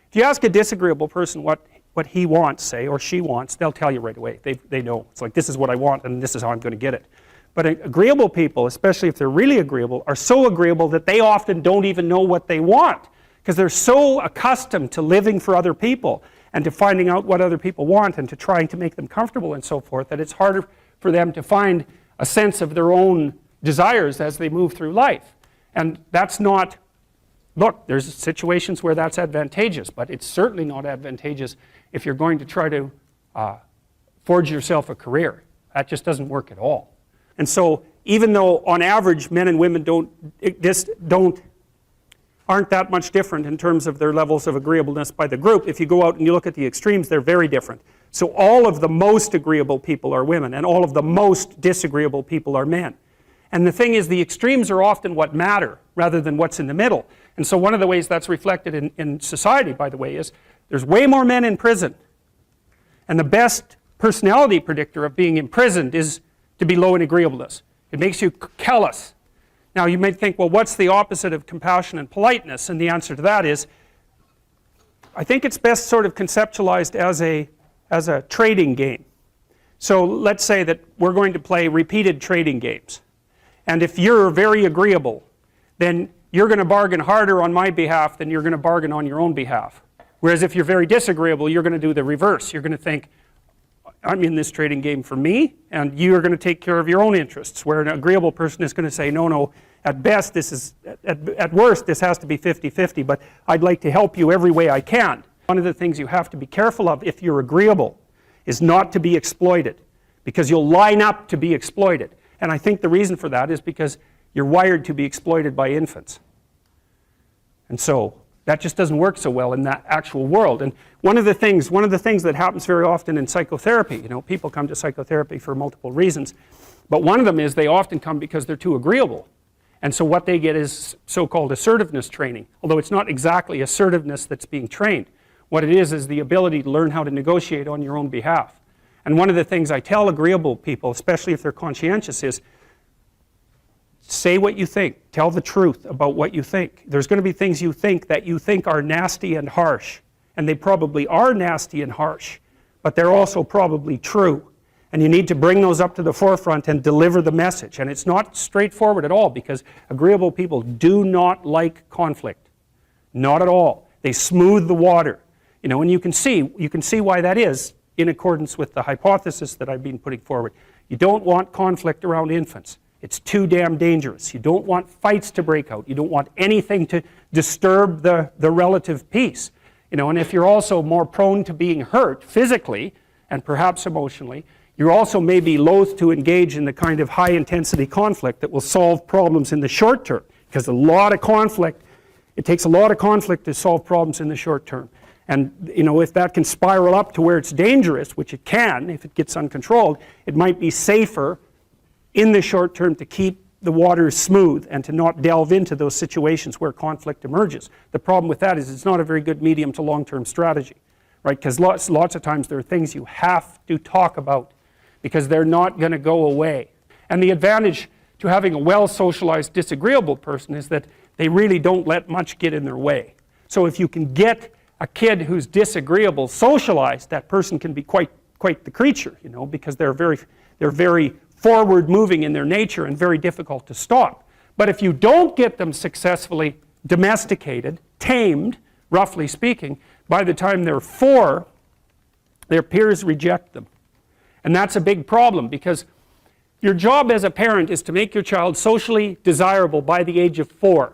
If you ask a disagreeable person what he wants, say, or she wants, they'll tell you right away. They know. It's like, this is what I want and this is how I'm going to get it. But agreeable people, especially if they're really agreeable, are so agreeable that they often don't even know what they want, because they're so accustomed to living for other people and to finding out what other people want and to trying to make them comfortable and so forth, that it's harder for them to find a sense of their own desires as they move through life. And that's not, look, there's situations where that's advantageous, but it's certainly not advantageous if you're going to try to forge yourself a career. That just doesn't work at all. And so even though on average men and women aren't that much different in terms of their levels of agreeableness by the group, if you go out and you look at the extremes, they're very different. So all of the most agreeable people are women, and all of the most disagreeable people are men. And the thing is, the extremes are often what matter rather than what's in the middle. And so one of the ways that's reflected in society, by the way, is there's way more men in prison. And the best personality predictor of being imprisoned is to be low in agreeableness. It makes you callous. Now you might think, well, what's the opposite of compassion and politeness? And the answer to that is, I think it's best sort of conceptualized as a trading game. So let's say that we're going to play repeated trading games. And if you're very agreeable, then you're going to bargain harder on my behalf than you're going to bargain on your own behalf. Whereas if you're very disagreeable, you're going to do the reverse. You're going to think, I'm in this trading game for me, and you're going to take care of your own interests. Where an agreeable person is going to say, no, at best, at worst, this has to be 50-50, but I'd like to help you every way I can. One of the things you have to be careful of if you're agreeable is not to be exploited, because you'll line up to be exploited. And I think the reason for that is because you're wired to be exploited by infants. And so that just doesn't work so well in that actual world. And one of the things that happens very often in psychotherapy, people come to psychotherapy for multiple reasons, but one of them is they often come because they're too agreeable. And so what they get is so-called assertiveness training, although it's not exactly assertiveness that's being trained. What it is the ability to learn how to negotiate on your own behalf. And one of the things I tell agreeable people, especially if they're conscientious, is say what you think. Tell the truth about what you think. There's going to be things you think that you think are nasty and harsh. And they probably are nasty and harsh, but they're also probably true. And you need to bring those up to the forefront and deliver the message. And it's not straightforward at all, because agreeable people do not like conflict. Not at all. They smooth the water. And you can see why that is in accordance with the hypothesis that I've been putting forward. You don't want conflict around infants. It's too damn dangerous. You don't want fights to break out. You don't want anything to disturb the relative peace. And if you're also more prone to being hurt physically and perhaps emotionally, you also may be loath to engage in the kind of high-intensity conflict that will solve problems in the short term, because it takes a lot of conflict to solve problems in the short term. And if that can spiral up to where it's dangerous, which it can if it gets uncontrolled, it might be safer in the short term to keep the waters smooth and to not delve into those situations where conflict emerges. The problem with that is it's not a very good medium to long-term strategy, right? Because lots of times there are things you have to talk about because they're not going to go away. And the advantage to having a well-socialized disagreeable person is that they really don't let much get in their way. So if you can get a kid who's disagreeable socialized, that person can be quite the creature, because they're very forward-moving in their nature and very difficult to stop. But if you don't get them successfully domesticated, tamed, roughly speaking, by the time they're 4, their peers reject them. And that's a big problem, because your job as a parent is to make your child socially desirable by the age of 4.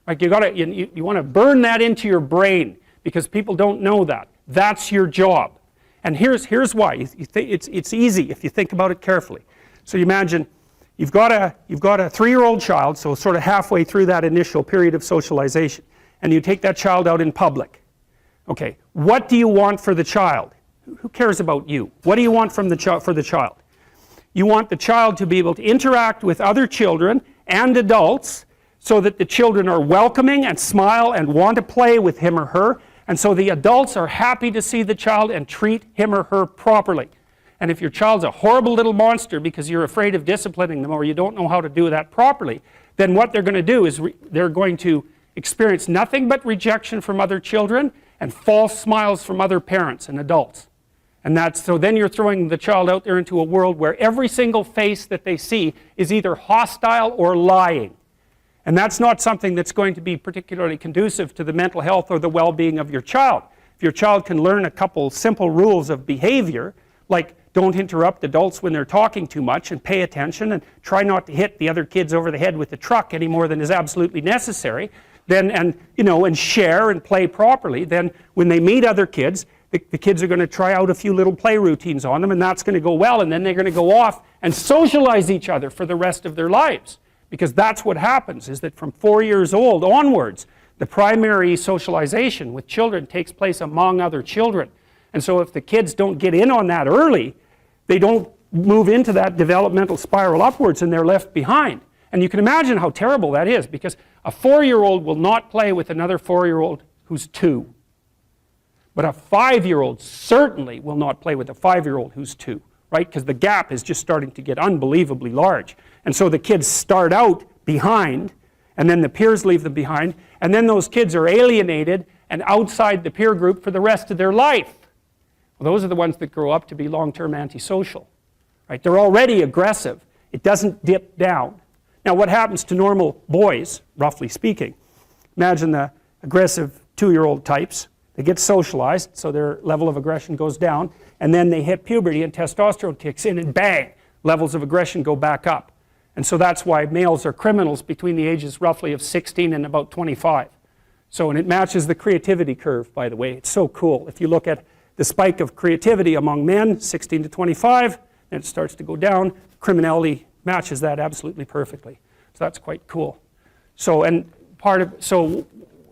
Like you want to burn that into your brain, because people don't know that. That's your job. And here's why. It's easy if you think about it carefully. So you imagine you've got a 3-year-old child, so sort of halfway through that initial period of socialization, and you take that child out in public. Okay, what do you want for the child? Who cares about you? What do you want for the child? You want the child to be able to interact with other children and adults so that the children are welcoming and smile and want to play with him or her, and so the adults are happy to see the child and treat him or her properly. And if your child's a horrible little monster because you're afraid of disciplining them or you don't know how to do that properly, then what they're going to do is they're going to experience nothing but rejection from other children, and false smiles from other parents and adults. And so then you're throwing the child out there into a world where every single face that they see is either hostile or lying. And that's not something that's going to be particularly conducive to the mental health or the well-being of your child. If your child can learn a couple simple rules of behavior, like don't interrupt adults when they're talking too much, and pay attention, and try not to hit the other kids over the head with the truck any more than is absolutely necessary, then, and share and play properly, then when they meet other kids, the kids are going to try out a few little play routines on them, and that's going to go well, and then they're going to go off and socialize each other for the rest of their lives. Because that's what happens, is that from 4 years old onwards, the primary socialization with children takes place among other children. And so if the kids don't get in on that early, they don't move into that developmental spiral upwards, and they're left behind. And you can imagine how terrible that is, because a 4-year-old will not play with another 4-year-old who's 2. But a 5-year-old certainly will not play with a 5-year-old who's 2, right? Because the gap is just starting to get unbelievably large. And so the kids start out behind, and then the peers leave them behind, and then those kids are alienated and outside the peer group for the rest of their life. Well, those are the ones that grow up to be long-term antisocial, right? They're already aggressive. It doesn't dip down. Now, what happens to normal boys, roughly speaking? Imagine the aggressive 2-year-old types. They get socialized, so their level of aggression goes down, and then they hit puberty and testosterone kicks in, and bang, levels of aggression go back up. And so that's why males are criminals between the ages roughly of 16 and about 25. So, and it matches the creativity curve, by the way. It's so cool. If you look at the spike of creativity among men, 16 to 25, then it starts to go down. Criminality matches that absolutely perfectly. So that's quite cool. So, and so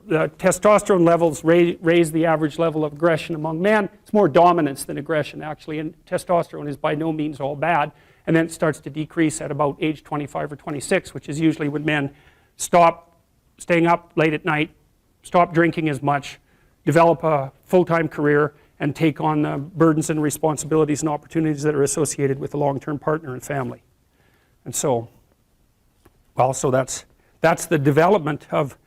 the testosterone levels raise the average level of aggression among men. It's more dominance than aggression, actually, and testosterone is by no means all bad. And then it starts to decrease at about age 25 or 26, which is usually when men stop staying up late at night, stop drinking as much, develop a full-time career, and take on the burdens and responsibilities and opportunities that are associated with a long-term partner and family. And so, well, so that's the development of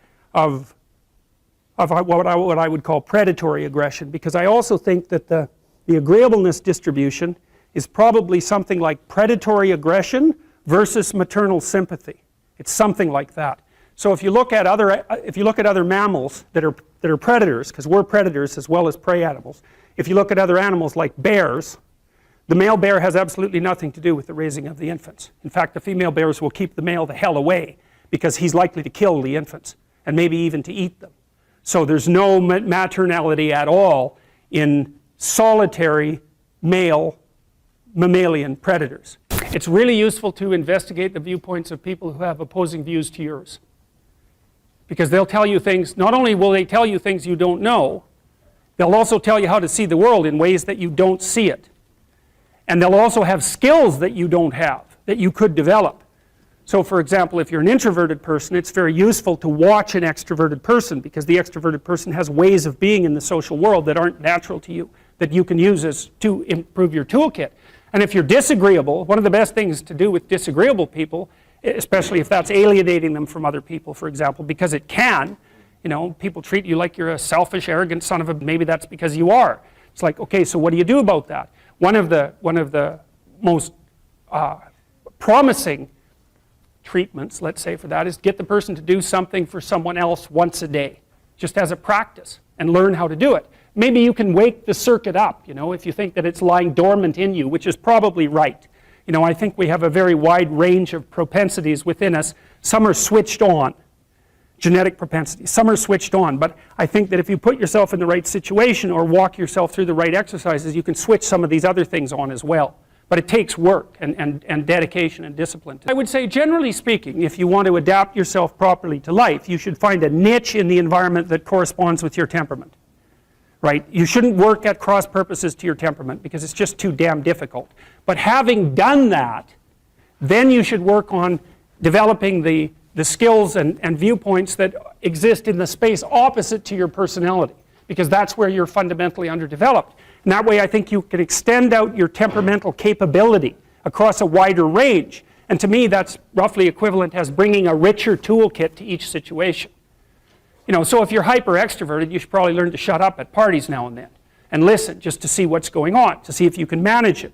what I would call predatory aggression, because I also think that the agreeableness distribution is probably something like predatory aggression versus maternal sympathy. It's something like that. So if you look at other mammals that are predators, because we're predators as well as prey animals, if you look at other animals like bears, the male bear has absolutely nothing to do with the raising of the infants. In fact, the female bears will keep the male the hell away, because he's likely to kill the infants and maybe even to eat them. So there's no maternality at all in solitary male mammalian predators. It's really useful to investigate the viewpoints of people who have opposing views to yours, because they'll tell you things. Not only will they tell you things you don't know, they'll also tell you how to see the world in ways that you don't see it. And they'll also have skills that you don't have, that you could develop. So for example, if you're an introverted person, it's very useful to watch an extroverted person, because the extroverted person has ways of being in the social world that aren't natural to you, that you can use to improve your toolkit. And if you're disagreeable, one of the best things to do with disagreeable people, especially if that's alienating them from other people, for example, because it can, people treat you like you're a selfish, arrogant son of a, maybe that's because you are. It's like, okay, so what do you do about that? One of the most promising treatments, let's say, for that is get the person to do something for someone else once a day, just as a practice, and learn how to do it. Maybe you can wake the circuit up, if you think that it's lying dormant in you, which is probably right. I think we have a very wide range of propensities within us. Some are switched on, genetic propensities. Some are switched on, but I think that if you put yourself in the right situation or walk yourself through the right exercises, you can switch some of these other things on as well. But it takes work and dedication and discipline. I would say, generally speaking, if you want to adapt yourself properly to life, you should find a niche in the environment that corresponds with your temperament. Right? You shouldn't work at cross purposes to your temperament, because it's just too damn difficult. But having done that, then you should work on developing the skills and viewpoints that exist in the space opposite to your personality, because that's where you're fundamentally underdeveloped. And that way I think you can extend out your temperamental capability across a wider range. And to me that's roughly equivalent as bringing a richer toolkit to each situation. So if you're hyper extroverted, you should probably learn to shut up at parties now and then and listen just to see what's going on, to see if you can manage it,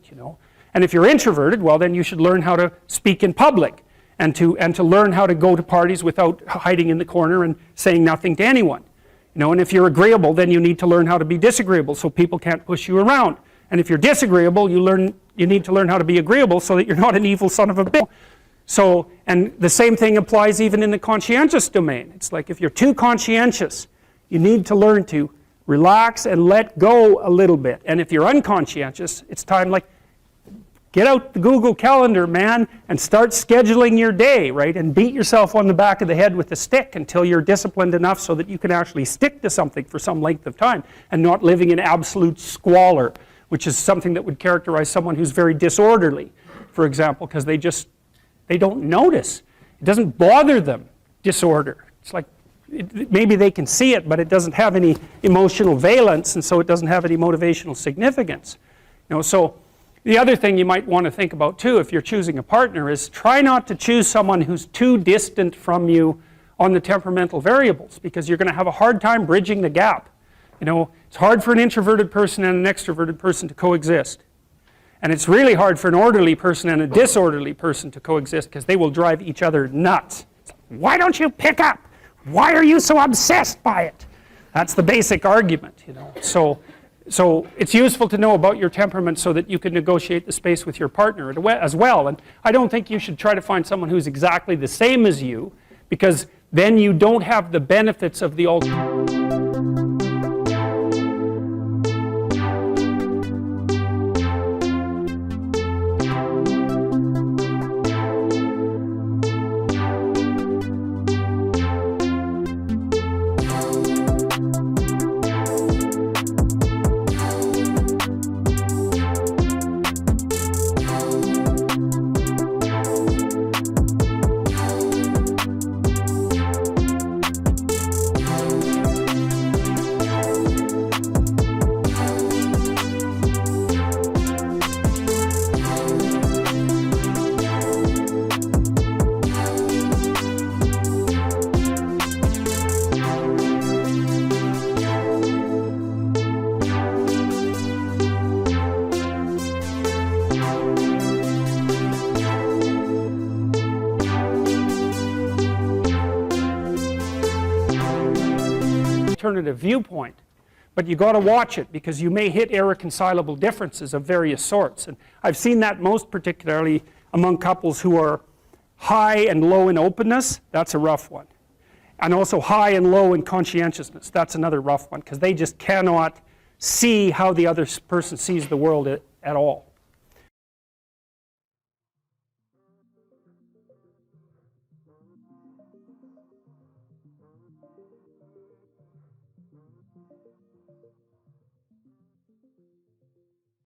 And if you're introverted, well, then you should learn how to speak in public and to learn how to go to parties without hiding in the corner and saying nothing to anyone. And if you're agreeable, then you need to learn how to be disagreeable so people can't push you around. And if you're disagreeable, you need to learn how to be agreeable so that you're not an evil son of a bitch. So, and the same thing applies even in the conscientious domain. It's like if you're too conscientious, you need to learn to relax and let go a little bit. And if you're unconscientious, it's time like, get out the Google Calendar, man, and start scheduling your day, right? And beat yourself on the back of the head with a stick until you're disciplined enough so that you can actually stick to something for some length of time and not living in absolute squalor, which is something that would characterize someone who's very disorderly, for example, because they don't notice. It doesn't bother them, disorder. It's like maybe they can see it, but it doesn't have any emotional valence, and so it doesn't have any motivational significance. So the other thing you might want to think about too if you're choosing a partner is try not to choose someone who's too distant from you on the temperamental variables, because you're going to have a hard time bridging the gap. It's hard for an introverted person and an extroverted person to coexist. And it's really hard for an orderly person and a disorderly person to coexist because they will drive each other nuts. Why don't you pick up? Why are you so obsessed by it? That's the basic argument, So it's useful to know about your temperament so that you can negotiate the space with your partner as well. And I don't think you should try to find someone who's exactly the same as you, because then you don't have the benefits of the alternative. Alternative viewpoint, but you got to watch it because you may hit irreconcilable differences of various sorts. And I've seen that most particularly among couples who are high and low in openness. That's a rough one. And also high and low in conscientiousness. That's another rough one because they just cannot see how the other person sees the world at all.